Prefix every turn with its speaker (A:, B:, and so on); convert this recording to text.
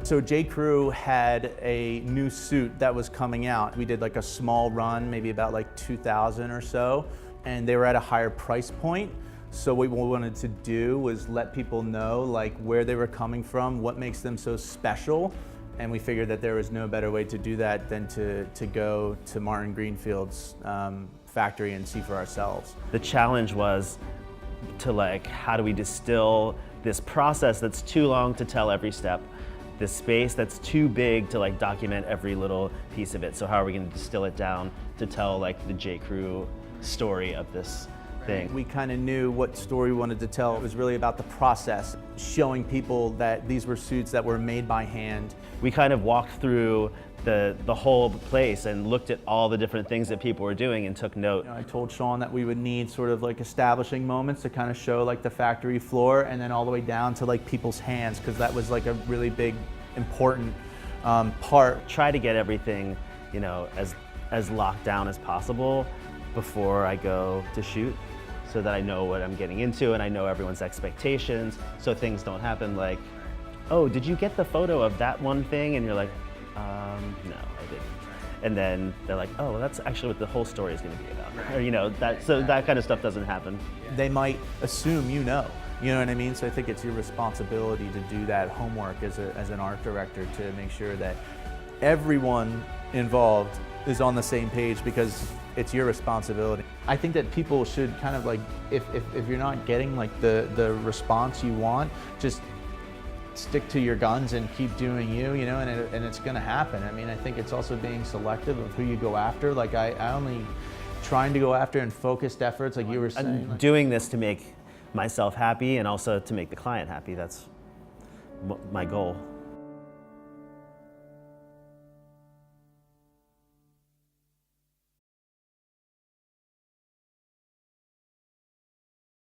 A: So J. Crew had a new suit that was coming out. We did like a small run, maybe about like 2,000 or so, and they were at a higher price point. So what we wanted to do was let people know like where they were coming from, what makes them so special. And we figured that there was no better way to do that than to go to Martin Greenfield's factory and see for ourselves.
B: The challenge was to like, how do we distill this process that's too long to tell every step, this space that's too big to like document every little piece of it. So how are we going to distill it down to tell like the J. Crew story of this thing?
A: We kind of knew what story we wanted to tell. It was really about the process, showing people that these were suits that were made by hand.
B: We kind of walked through the whole place and looked at all the different things that people were doing and took note.
A: I told Sean that we would need sort of like establishing moments to kind of show like the factory floor and then all the way down to like people's hands, because that was like a really big, important part.
B: Try to get everything, as locked down as possible before I go to shoot, so that I know what I'm getting into and I know everyone's expectations, so things don't happen like, oh, did you get the photo of that one thing? And you're like, no, I didn't. And then they're like, oh, well, that's actually what the whole story is going to be about. Or, so that kind of stuff doesn't happen.
A: They might assume you know what I mean? So I think it's your responsibility to do that homework as an art director, to make sure that everyone involved is on the same page, because it's your responsibility. I think that people should kind of like, if you're not getting like the response you want, just stick to your guns and keep doing you, and it's gonna happen. I mean, I think it's also being selective of who you go after. Like I only trying to go after in focused efforts, like you were saying.
B: I'm doing this to make myself happy and also to make the client happy. That's my goal.